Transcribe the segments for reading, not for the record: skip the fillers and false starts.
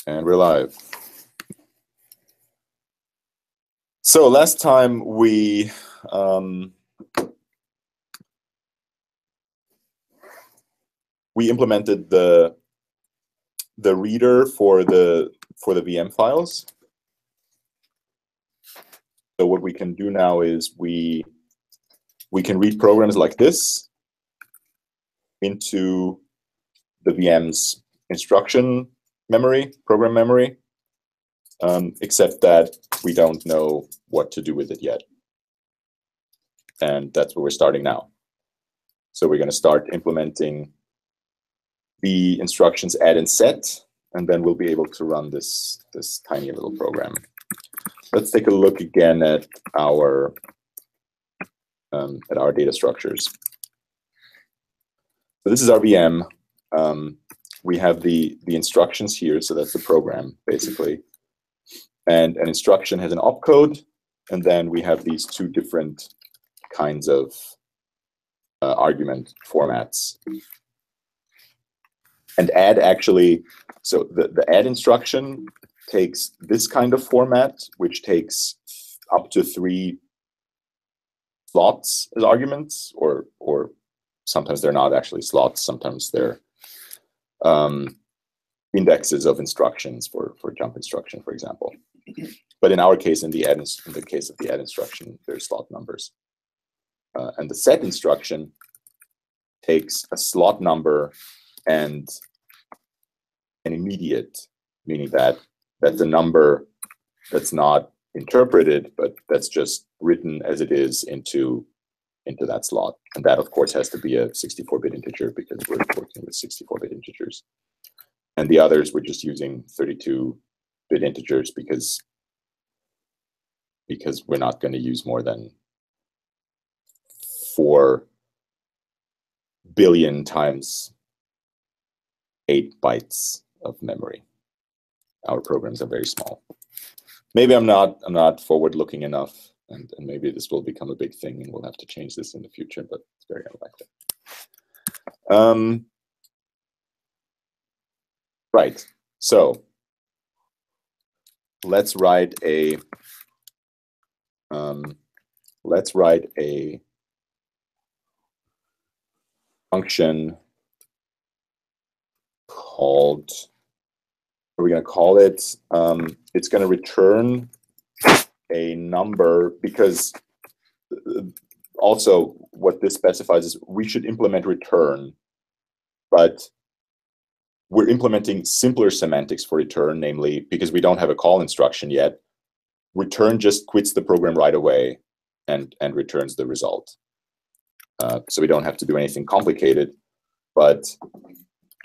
And we're live. So last time we implemented the reader for the VM files. So what we can do now is we can read programs like this into the VM's instruction memory, program memory, except that we don't know what to do with it yet. And that's where we're starting now. So we're going to start implementing the instructions add and set, and then we'll be able to run this tiny little program. Let's take a look again at our data structures. So this is our VM. We have the instructions here, so that's the program basically. And an instruction has an opcode, and then we have these two different kinds of argument formats. And add actually, so the add instruction takes this kind of format, which takes up to 3 slots as arguments, or sometimes they're not actually slots, sometimes they're indexes of instructions for jump instruction, for example. But in our case, in the case of the add instruction, there's slot numbers. And the set instruction takes a slot number and an immediate, meaning that that's a number that's not interpreted, but that's just written as it is into that slot. And that, of course, has to be a 64-bit integer because we're working with 64-bit integers. And the others, we're just using 32-bit integers because we're not going to use more than 4 billion times 8 bytes of memory. Our programs are very small. Maybe I'm not forward-looking enough, and maybe this will become a big thing, and we'll have to change this in the future, but it's very unlikely. Right. So let's write a function called, what are we going to call it? It's going to return a number, because also what this specifies is we should implement return, but we're implementing simpler semantics for return, namely because we don't have a call instruction yet. Return just quits the program right away and returns the result. So we don't have to do anything complicated, but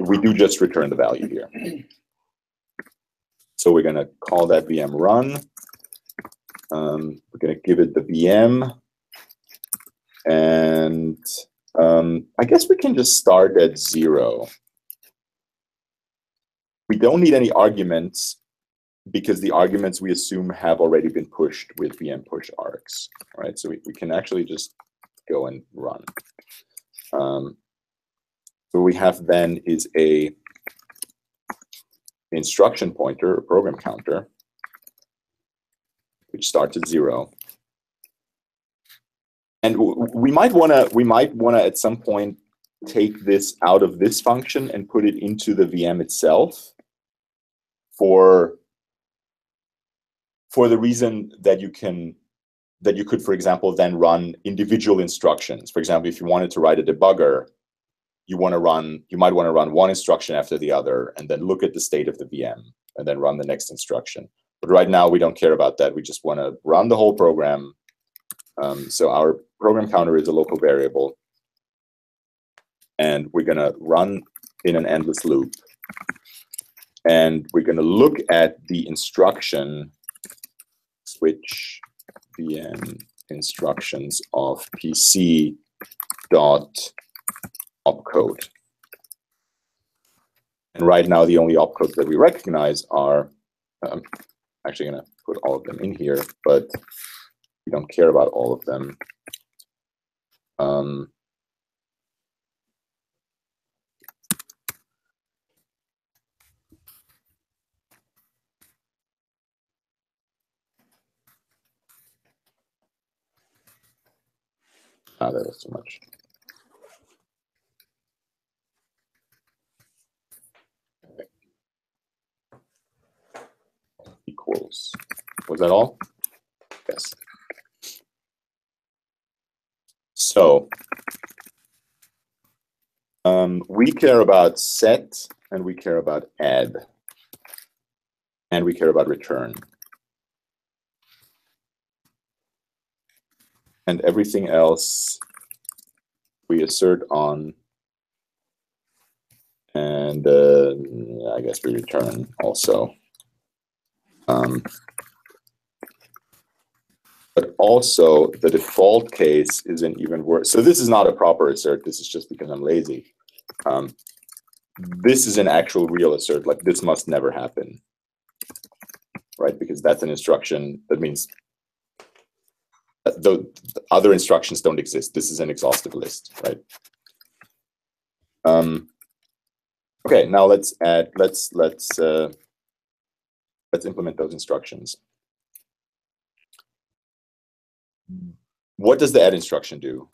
we do just return the value here. So we're going to call that VM run. We're going to give it the VM. And I guess we can just start at 0. We don't need any arguments because the arguments we assume have already been pushed with VM push args. All right, so we can actually just go and run. So what we have then is a instruction pointer, a program counter, which starts at 0. And we might wanna at some point take this out of this function and put it into the VM itself for the reason that you could, for example, then run individual instructions. For example, if you wanted to write a debugger, you might want to run one instruction after the other and then look at the state of the VM and then run the next instruction. But right now we don't care about that. We just want to run the whole program. So our program counter is a local variable, and we're going to run in an endless loop. And we're going to look at the instruction switch VM instructions of PC dot opcode. And right now, the only opcodes that we recognize are, I'm actually going to put all of them in here, but we don't care about all of them. Ah, that was too much. Okay. Equals. Was that all? Yes. So we care about set, and we care about add, and we care about return. And everything else we assert on, and I guess we return also. But also the default case is an even worse. So this is not a proper assert. This is just because I'm lazy. This is an actual real assert. Like this must never happen, right? Because that's an instruction. That means the other instructions don't exist. This is an exhaustive list, right? Okay, now let's add. Let's implement those instructions. What does the add instruction do?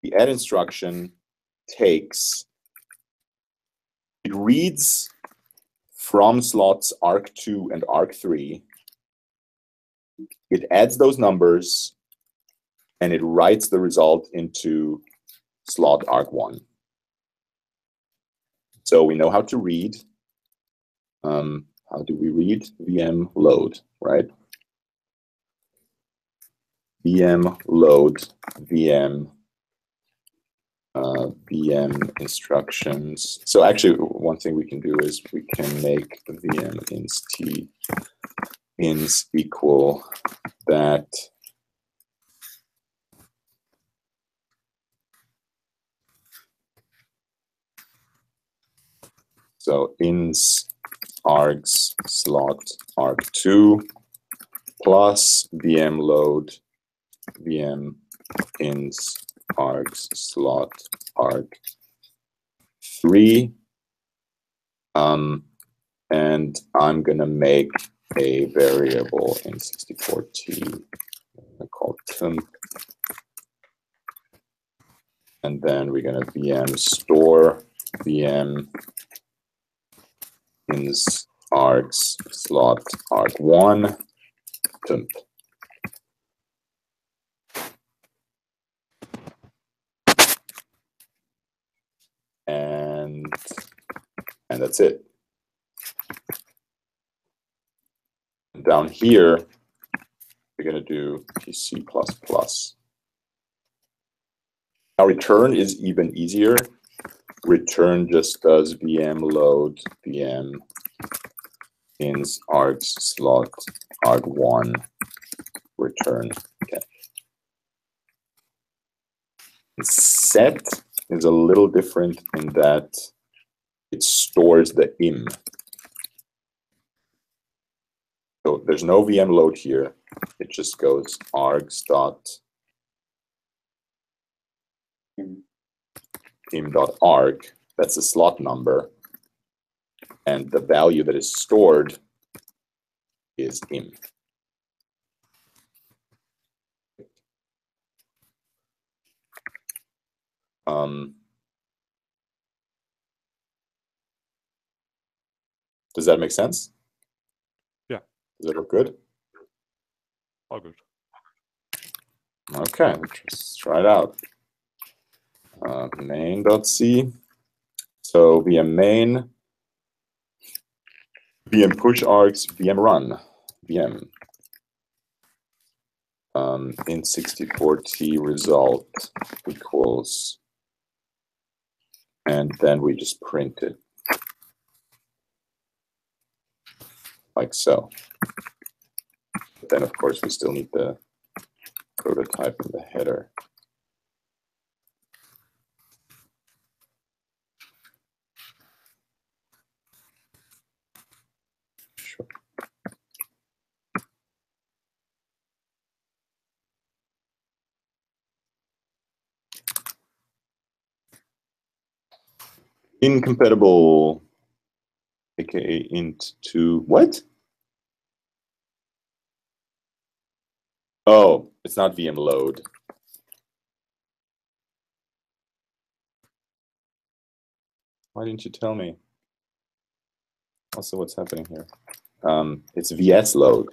The add instruction takes, it reads from slots arg2 and arg3. It adds those numbers and it writes the result into slot arg1. So we know how to read. How do we read? VM load, right? VM load, VM instructions. So actually, one thing we can do is we can make VM inst ins equal that so ins args slot arg2 plus VM load VM ins args slot arg3, and I'm gonna make a variable in 64T called temp, and then we're gonna VM store VM ins args slot arg1 temp. And that's it. And down here, we're going to do TC++. Now return is even easier. Return just does VM load VM ins args slot arg1 return. Okay. Set is a little different in that it stores the im. So there's no VM load here. It just goes args dot im.arg. That's a slot number. And the value that is stored is im. Does that make sense? Yeah. Does it look good? All good. Okay, let's try it out. Main.c. So VM main, VM push args, VM run, VM. In 64T result equals, and then we just print it like so. But then, of course, we still need the prototype in the header. Sure. Incompatible, aka int2, what? Oh, it's not VM load. Why didn't you tell me? Also, what's happening here? It's VS load.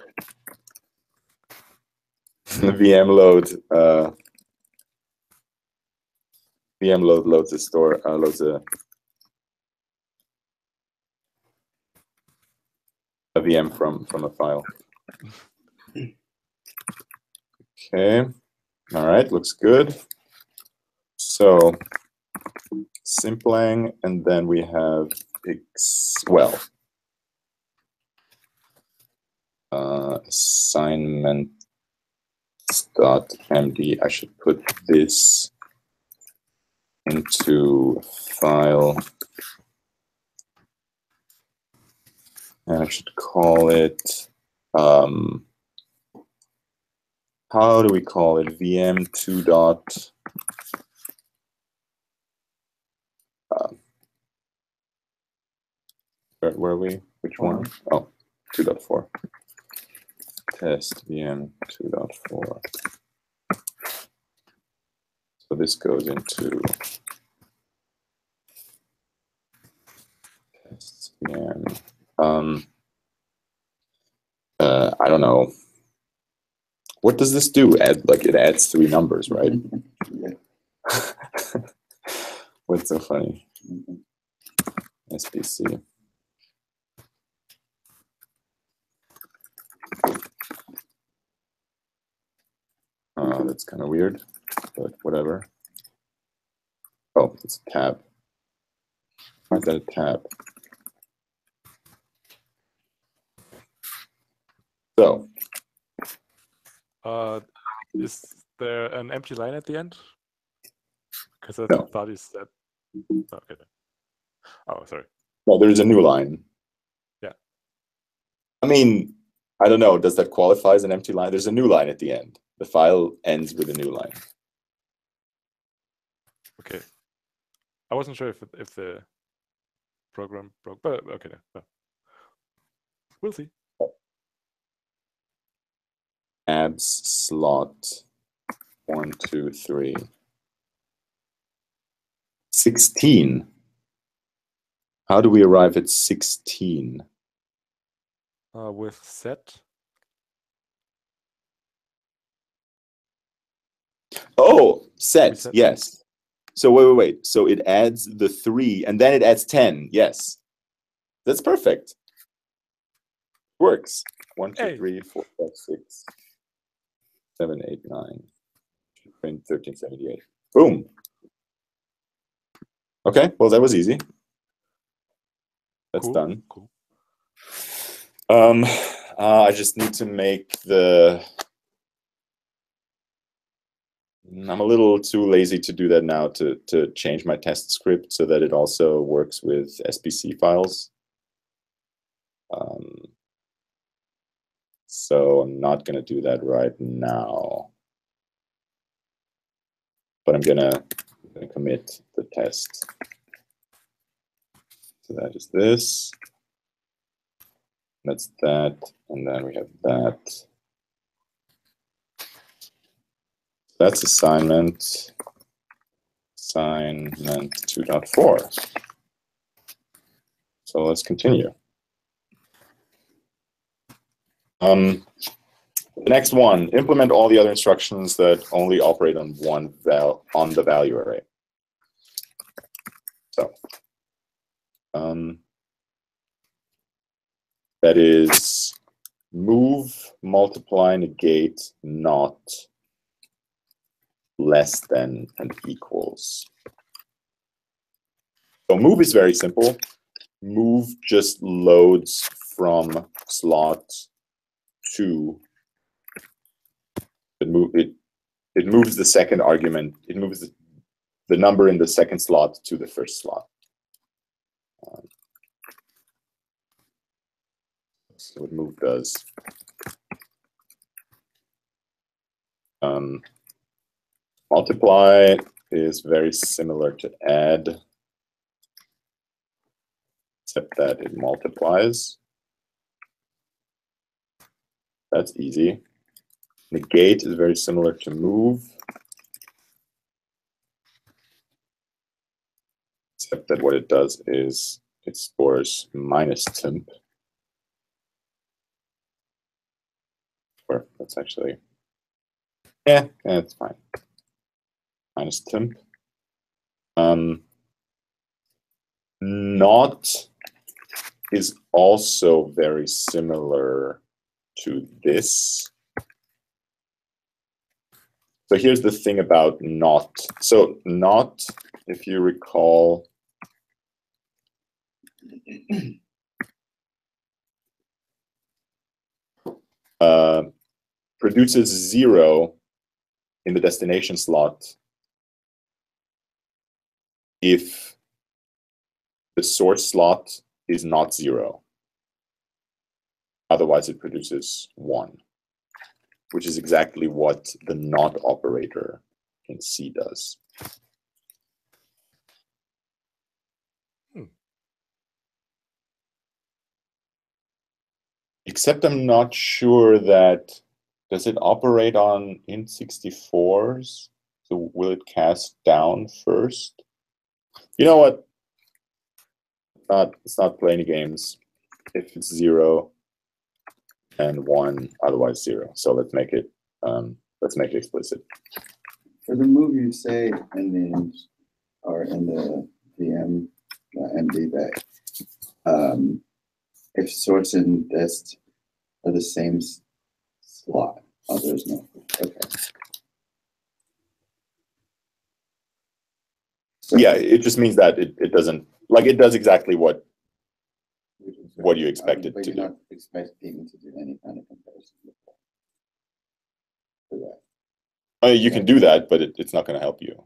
VM load. VM load loads a store, loads a VM from a file. Okay. All right. Looks good. So simpling, and then we have assignments.md. I should put this into file, and I should call it, how do we call it? VM2 dot, where are we? Which one? Oh, 2.4. Test VM 2.4. So this goes into test VM. I don't know. What does this do? It adds 3 numbers, right? What's so funny? SBC. That's kind of weird, but whatever. Oh, it's a tab. Why is that a tab? So. Is there an empty line at the end? Because I No. thought you said. Okay. Oh, sorry. No, there's a new line. Yeah. I mean, I don't know. Does that qualify as an empty line? There's a new line at the end. The file ends with a new line. Okay. I wasn't sure if the program broke, but okay. No. We'll see. Abs slot 1, 2, 3. 16. How do we arrive at 16? With set. Oh, set. Yes. So wait. So it adds the 3, and then it adds 10. Yes. That's perfect. Works. 1, 2, 3, 4, 5, 6, 7, 8, 9. Print 1378. Boom. Okay, well, that was easy. That's cool. done. Cool. I just need to make the... I'm a little too lazy to do that now, to change my test script so that it also works with SBC files. So I'm not going to do that right now. But I'm going to commit the test. So that is this. That's that. And then we have that. That's assignment 2.4. So let's continue. The next one, implement all the other instructions that only operate on the value array. So that is move, multiply, negate, not, less than, and equals. So move is very simple. Move just loads from slot 2. It moves the second argument. It moves the number in the second slot to the first slot. So what move does. Multiply is very similar to add, except that it multiplies. That's easy. Negate is very similar to move, except that what it does is it stores minus temp. Or that's actually, yeah, it's fine. Minus temp. Not is also very similar to this. So here's the thing about not. So not, if you recall, produces 0 in the destination slot if the source slot is not 0. Otherwise, it produces 1, which is exactly what the not operator in C does. Except I'm not sure that, does it operate on int64s? So will it cast down first? You know what? Let's not play any games. If it's 0 and 1, otherwise 0. So let's make it explicit. For the move, you say in the VM MD that if source and dest are the same slot, there's no. Okay. So, yeah, it just means that it doesn't, like, it does exactly what you expect it to do. You're not expecting to do any kind of comparison with that. You can do that, but it's not going to help you.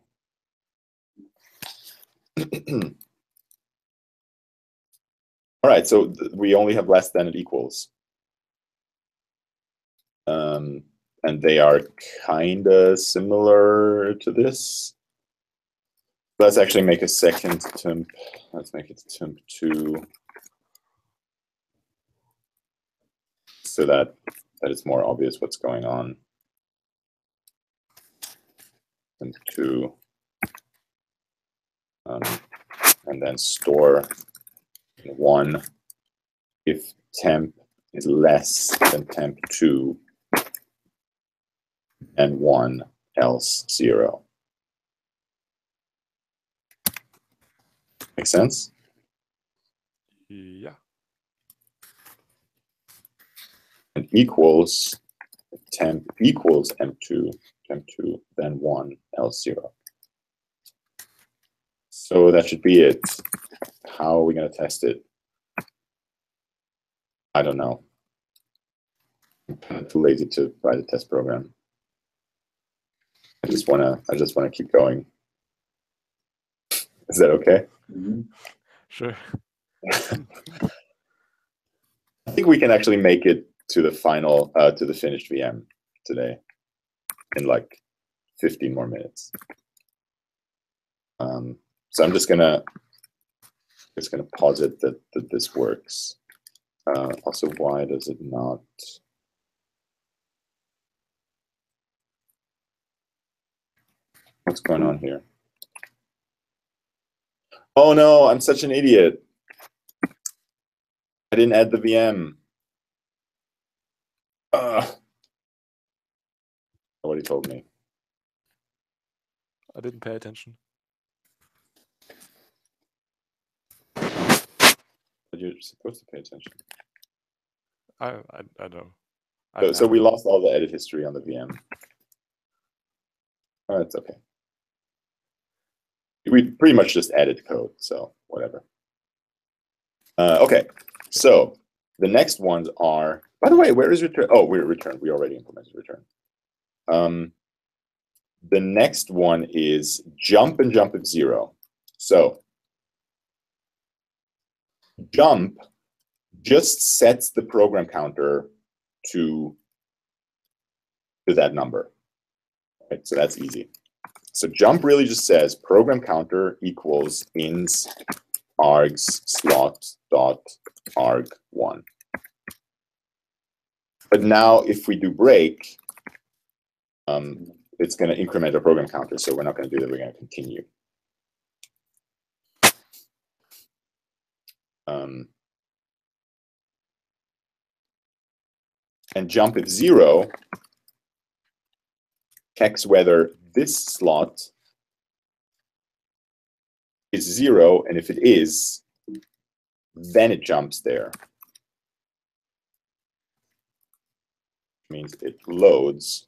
All right, so we only have less than and equals. And they are kind of similar to this. Let's actually make a second temp. Let's make it temp2. So that it's more obvious what's going on. Temp2. And then store 1 if temp is less than temp2 and 1 else 0. Make sense? Yeah. And equals, if temp equals temp2, then 1 else 0. So that should be it. How are we going to test it? I don't know. I'm too lazy to write a test program. I just wanna keep going. Is that okay? Mm-hmm. Sure. I think we can actually make it to the final, to the finished VM today in like 15 more minutes. So I'm just gonna posit that this works. Also, why does it not? What's going on here? Oh no, I'm such an idiot. I didn't add the VM. Nobody told me. I didn't pay attention. But you're supposed to pay attention. I don't. So we lost all the edit history on the VM. Oh, it's okay. We pretty much just added code, so whatever. Okay, so the next ones are, by the way, where is return? Oh, we're return. We already implemented return. The next one is jump and jump if 0. So jump just sets the program counter to that number. Right? So that's easy. So jump really just says program counter equals ins args slot dot arg1. But now if we do break, it's going to increment our program counter. So we're not going to do that. We're going to continue. And jump if 0 checks whether this slot is 0, and if it is, then it jumps there. Means it loads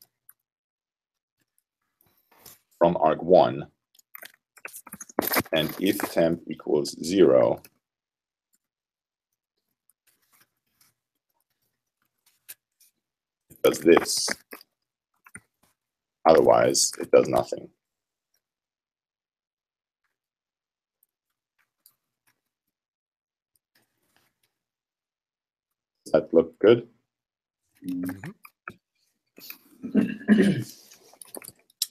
from arg1, and if temp equals 0, it does this. Otherwise, it does nothing. Does that look good?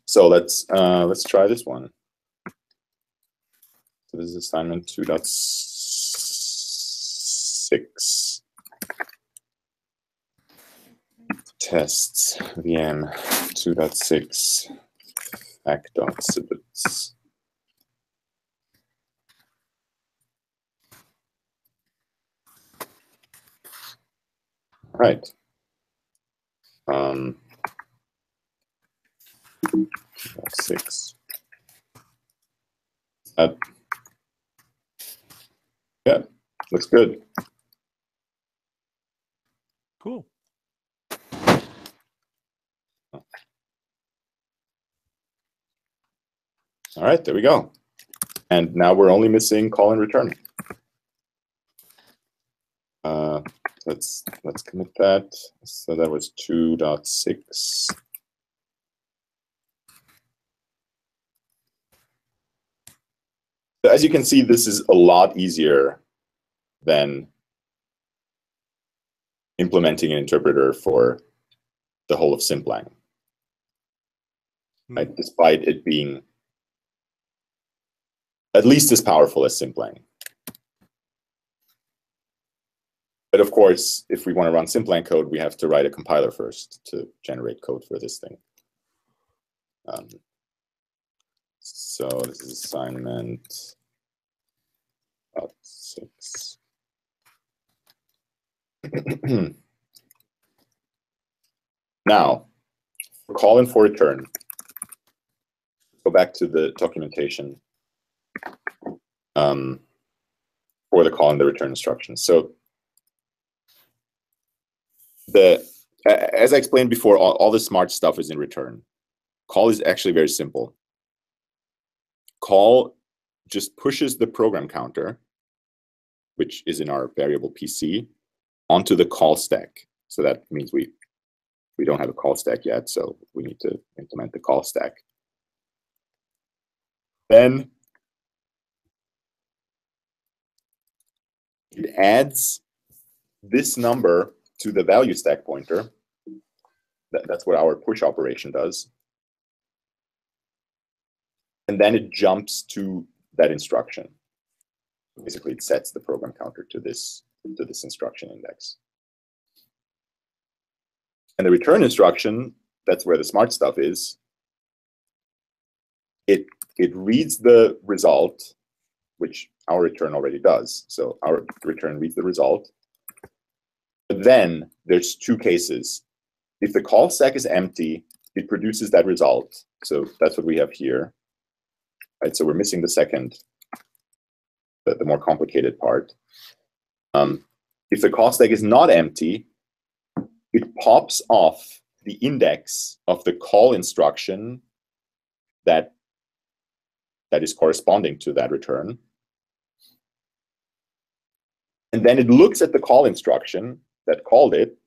So let's try this one. So this is assignment 2.6. Tests VM 2.6 fact.snippets. Right. 6. Yeah, looks good. Cool. All right, there we go. And now we're only missing call and return. Let's commit that. So that was 2.6. As you can see, this is a lot easier than implementing an interpreter for the whole of Simplang, right? Despite it being at least as powerful as Simplang. But of course, if we want to run Simplang code, we have to write a compiler first to generate code for this thing. So this is assignment 6. Now, for call and for return, go back to the documentation for the call and the return instructions. So as I explained before, all the smart stuff is in return. Call is actually very simple. Call just pushes the program counter, which is in our variable PC, onto the call stack. So that means we don't have a call stack yet, so we need to implement the call stack. Then it adds this number to the value stack pointer. That's what our push operation does. And then it jumps to that instruction. Basically, it sets the program counter to this instruction index. And the return instruction, that's where the smart stuff is. It reads the result, which our return already does. So our return reads the result. But then there's two cases. If the call stack is empty, it produces that result. So that's what we have here. Right? So we're missing the second, the more complicated part. If the call stack is not empty, it pops off the index of the call instruction that is corresponding to that return. And then it looks at the call instruction that called it.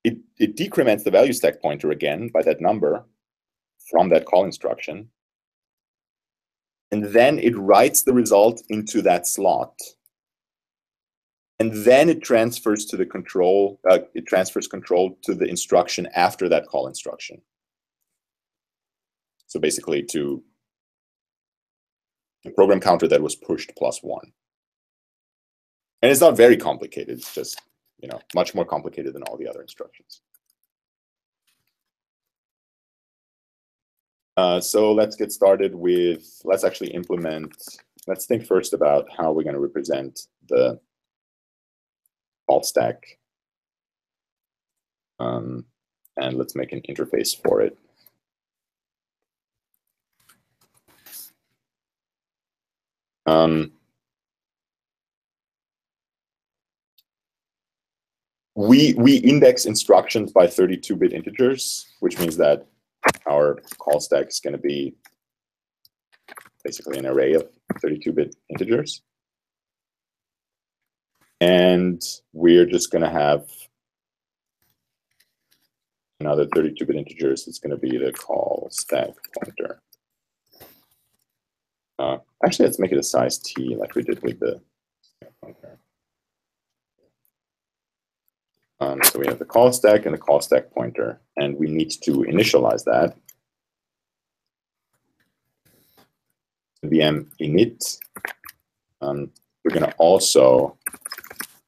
It decrements the value stack pointer again by that number from that call instruction. And then it writes the result into that slot. And then it transfers to the control, it transfers control to the instruction after that call instruction. So basically to the program counter that was pushed +1. And it's not very complicated. It's just, much more complicated than all the other instructions. So let's get started with, let's actually implement, let's think first about how we're going to represent the call stack. And let's make an interface for it. We index instructions by 32-bit integers, which means that our call stack is going to be basically an array of 32-bit integers. And we're just going to have another 32-bit integers. It's going to be the call stack pointer. Actually, let's make it a size t like we did with the stack pointer. So we have the call stack and the call stack pointer, and we need to initialize that. VM init. We're going to also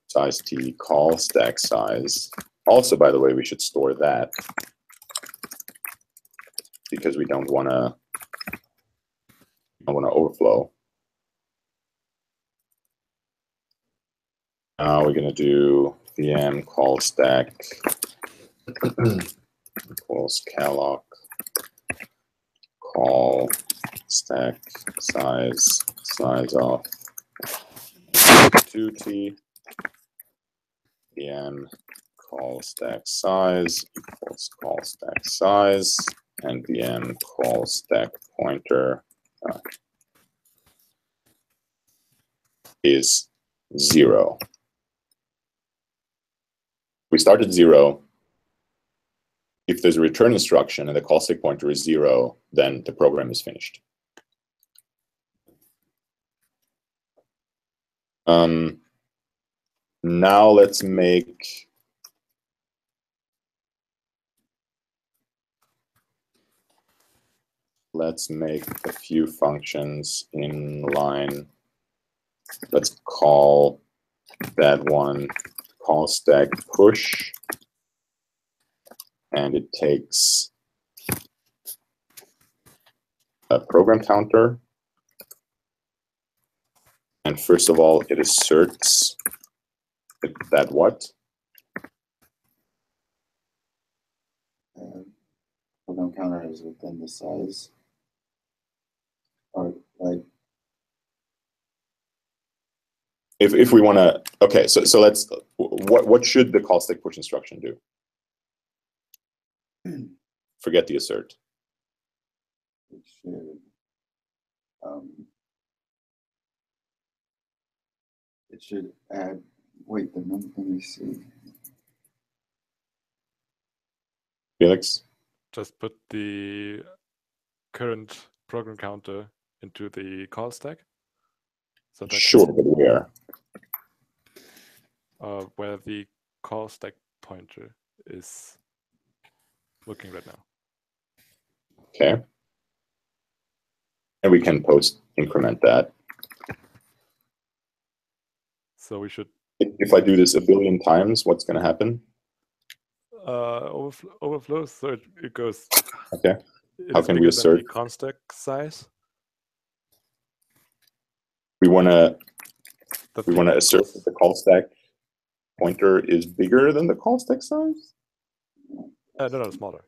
size t call stack size. Also, by the way, we should store that because we don't want to overflow. Now we're going to do VM call stack equals calloc call stack size of 2t VM call stack size equals call stack size, and VM call stack pointer is 0. We start at 0. If there's a return instruction and the call stack pointer is 0, then the program is finished. Now let's make a few functions in line. Let's call that one call stack push, and it takes a program counter. And first of all, it asserts that what? Program counter is within the size, or like. If we want to, okay, so let's, what should the call stack push instruction do? Forget the assert. It should, it should add, wait, the number, let me see. Felix? Just put the current program counter into the call stack. So that Sure, but where? Where the call stack pointer is looking right now. Okay. And we can post increment that. So we should. If I do this a billion times, what's going to happen? Overflows. So it goes. Okay. How can we assert the call stack size? We want to assert that the call stack pointer is bigger than the call stack size? No, smaller.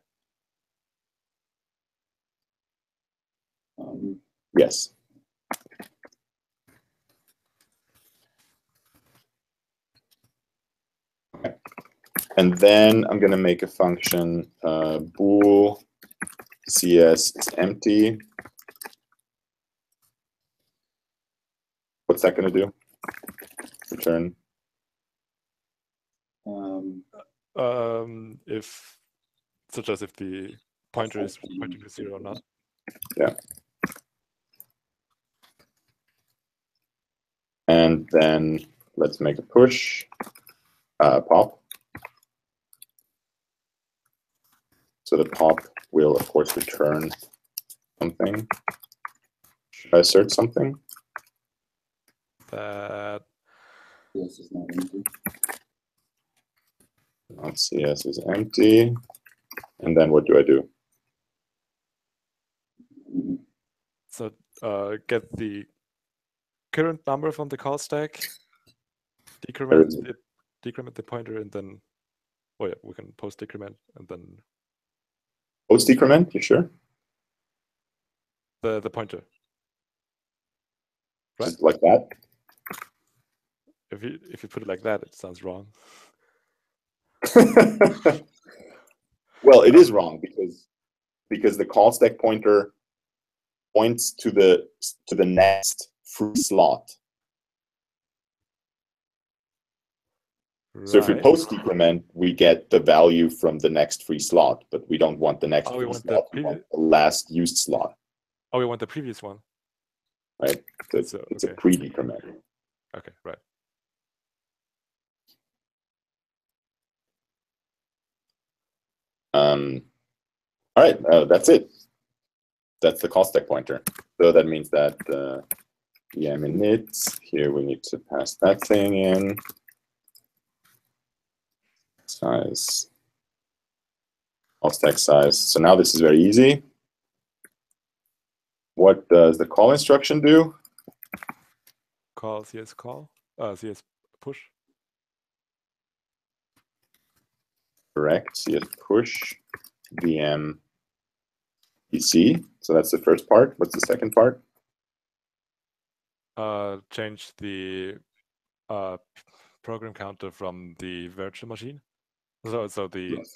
Yes. Okay. And then I'm going to make a function bool cs is empty. What's that going to do? Return. If such as if the pointer is pointing to 0 or not. Yeah. And then let's make a push pop. So the pop will, of course, return something. Should I assert something? That Yes, it's not empty. CS is empty. And then what do I do? So get the current number from the call stack, decrement the pointer, and then, oh yeah, we can post decrement and then Post decrement, you sure? the pointer. Right? Just like that? If you put it like that, it sounds wrong. Well, it is wrong because the call stack pointer points to the next free slot. So if we Right. post decrement, we get the value from the next free slot, but we don't want the next free slot. We want the last used slot. Oh, we want the previous one. Right. So it's a pre-decrement. Okay, right. All right, that's it. That's the call stack pointer. So that means that VM init, here we need to pass that thing in. Size, call stack size. So now this is very easy. What does the call instruction do? Call CS call, CS push. Correct, CS push, VM PC. So that's the first part. What's the second part? Change the program counter from the virtual machine. So the Yes.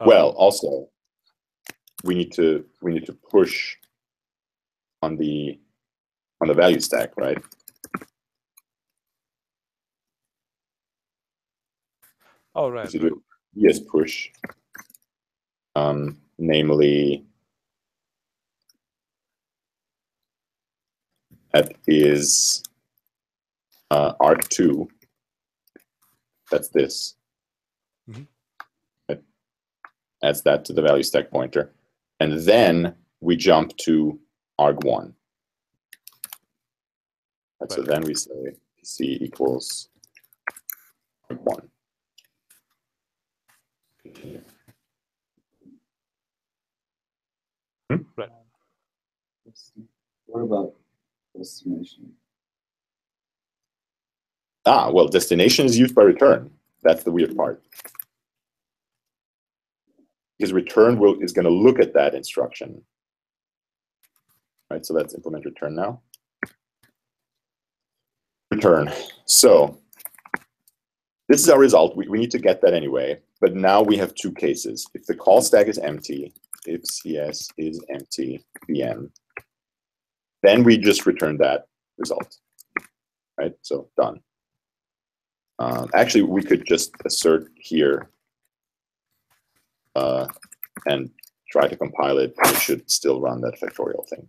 Well, also we need to push on the value stack, right? Oh, right. So do yes push, namely that is arg2. That's this. Mm-hmm. Right? Adds that to the value stack pointer, and then we jump to arg1. Right. So then we say PC equals arg1. Right. What about destination? Well, destination is used by return. That's the weird part. Because return is going to look at that instruction. Right, so let's implement return now. Return. So this is our result. We need to get that anyway. But now we have two cases. If the call stack is empty, if CS is empty, VM, then we just return that result. Right, so done. Actually, we could just assert here and try to compile it. It should still run that factorial thing,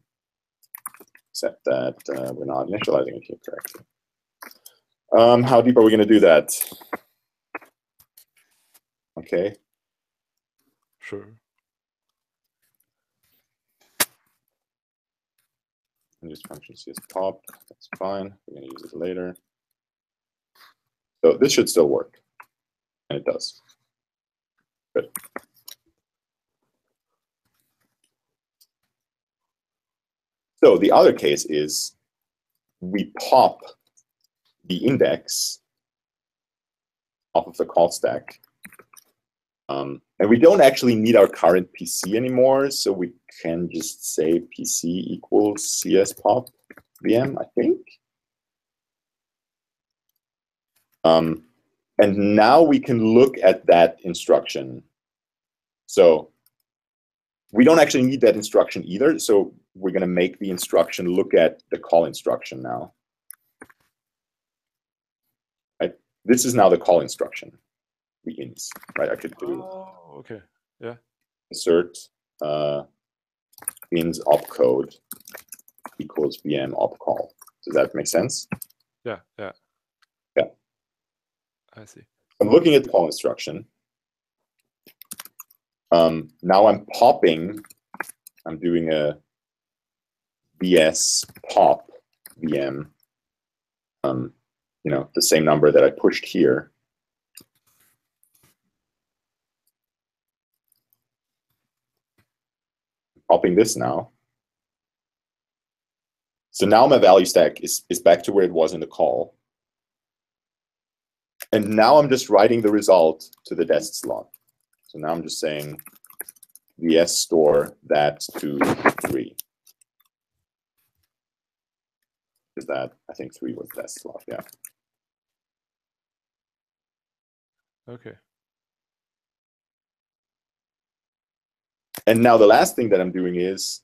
except that we're not initializing it here correctly. How deep are we going to do that? Okay. Sure. And use function CS pop. That's fine. We're going to use it later. So this should still work, and it does. Good. So the other case is we pop the index off of the call stack. And we don't actually need our current PC anymore, so we can just say PC equals CS pop VM, I think. And now we can look at that instruction. So we don't actually need that instruction either, so we're going to make the instruction look at the call instruction now. Right? This is now the call instruction, the ins. Right? I could do. Oh, okay. Yeah. Assert ins opcode equals VM opcall. Does that make sense? Yeah. Yeah. Yeah. I see. I'm looking at the call instruction. Now I'm popping. I'm doing a VS pop VM. You know, the same number that I pushed here. Popping this now. So now my value stack is back to where it was in the call. And now I'm just writing the result to the dest slot. So now I'm just saying vs store that to 3. Is that, I think 3 was dest slot, yeah. Okay. And now the last thing that I'm doing is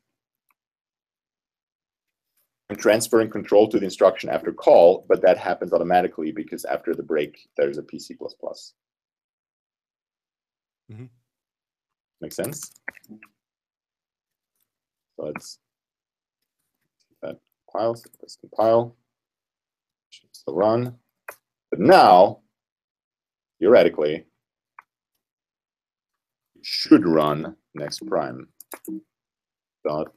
I'm transferring control to the instruction after call, but that happens automatically because after the break, there's a PC++. Mm-hmm. Make sense? So let's that compile, so let's compile, still run. But now, theoretically, it should run next prime dot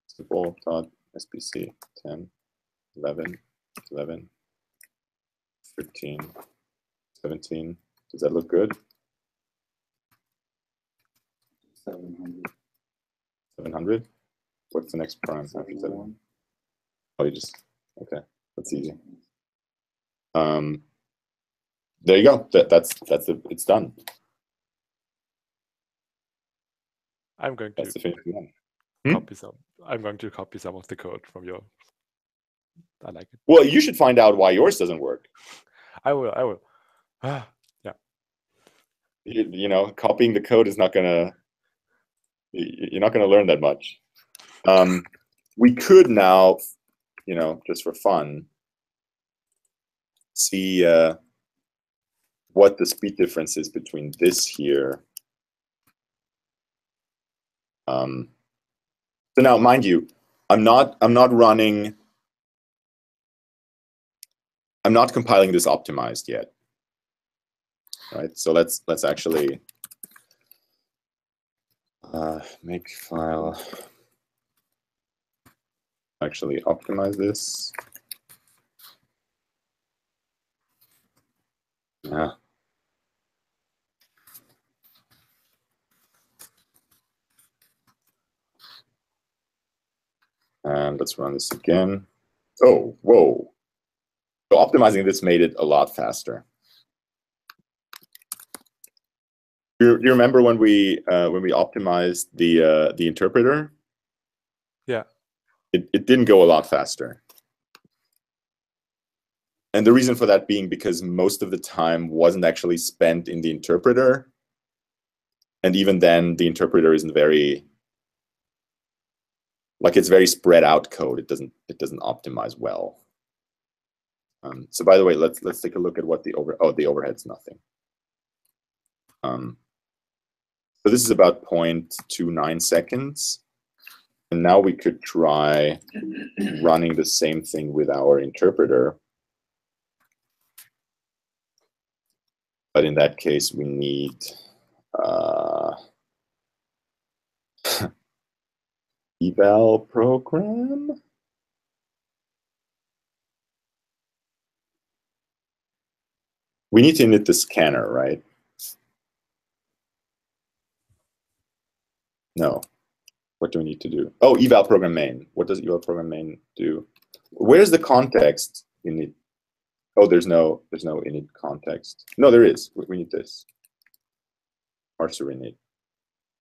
simple dot SPC 10, 11, 11, 13, 17. Does that look good? 700. 700? What's the next prime after 7? Oh, you just, okay, that's easy. There you go. It's done. I'm going That's to the finished one. copy some. I'm going to copy some of the code from your. I like it. Well, you should find out why yours doesn't work. I will. I will. Yeah. You know, copying the code is not gonna. You're not gonna learn that much. We could now, you know, just for fun, see what the speed difference is between this here. So now, mind you, I'm not running. I'm not compiling this optimized yet. Right. So let's actually make file. Actually optimize this. Yeah. And let's run this again. Oh, whoa. So optimizing this made it a lot faster. Do you remember when we optimized the interpreter? Yeah. It didn't go a lot faster. And the reason for that being because most of the time wasn't actually spent in the interpreter. And even then, the interpreter isn't very, like, it's very spread out code. It doesn't optimize well. So by the way, let's take a look at what the overhead's nothing. So this is about 0.29 seconds. And now we could try running the same thing with our interpreter. But in that case, we need eval program. We need to init the scanner, right? No. What do we need to do? Oh, eval program main. What does eval program main do? Where's the context init? Oh, there's no init context. No, there is. We need this. Parser init.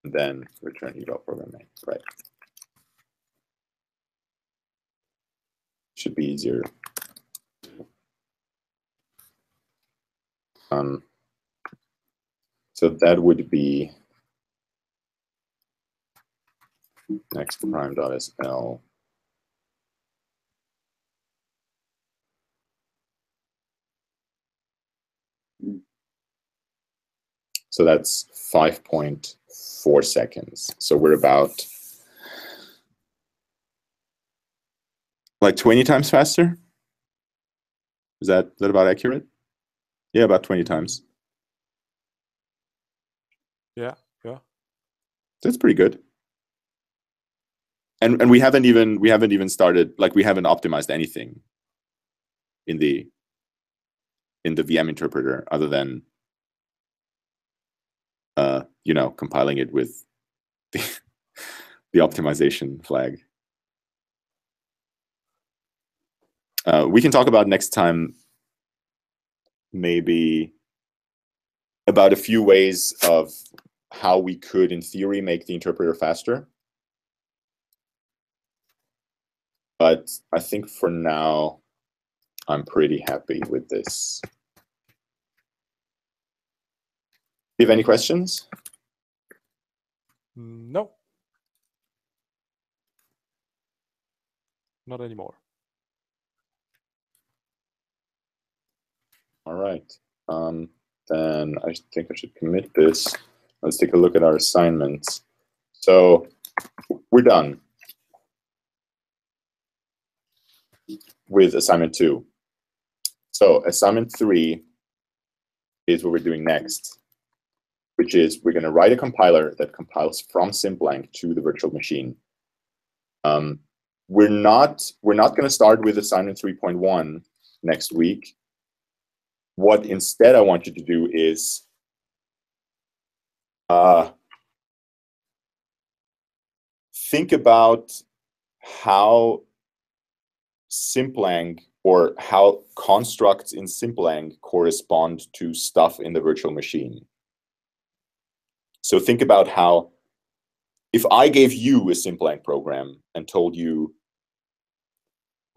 And then return eval program main. Right. Should be easier. So that would be next prime.sl. So that's 5.4 seconds. So we're about like 20 times faster. Is that about accurate? Yeah, about 20 times. Yeah. That's pretty good. And we haven't even started, like, we haven't optimized anything in the VM interpreter other than you know, compiling it with the optimization flag. We can talk about next time maybe about a few ways of how we could, in theory, make the interpreter faster. But I think for now, I'm pretty happy with this. Do you have any questions? No. Not anymore. All right. Then I think I should commit this. Let's take a look at our assignments. So we're done with assignment 2. So assignment 3 is what we're doing next, which is we're going to write a compiler that compiles from Symblank to the virtual machine. We're not going to start with assignment 3.1 next week. What instead I want you to do is think about how Symblank, or how constructs in Symblank correspond to stuff in the virtual machine. So think about how, if I gave you a Symblank program and told you,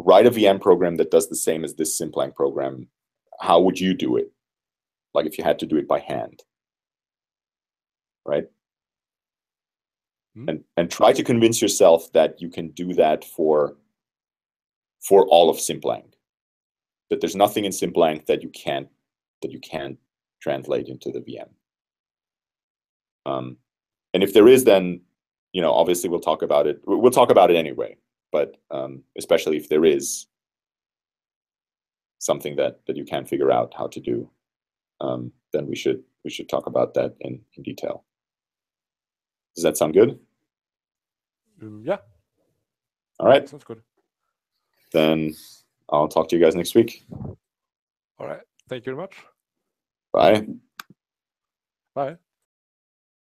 write a VM program that does the same as this Symblank program, how would you do it? Like if you had to do it by hand, right? And try to convince yourself that you can do that for all of Symblank. That there's nothing in Symblank that you can't translate into the VM. And if there is, then obviously we'll talk about it. We'll talk about it anyway. But especially if there is something that you can't figure out how to do, then we should talk about that in detail. Does that sound good? Yeah. All right. Sounds good. Then I'll talk to you guys next week. All right. Thank you very much. Bye. Bye.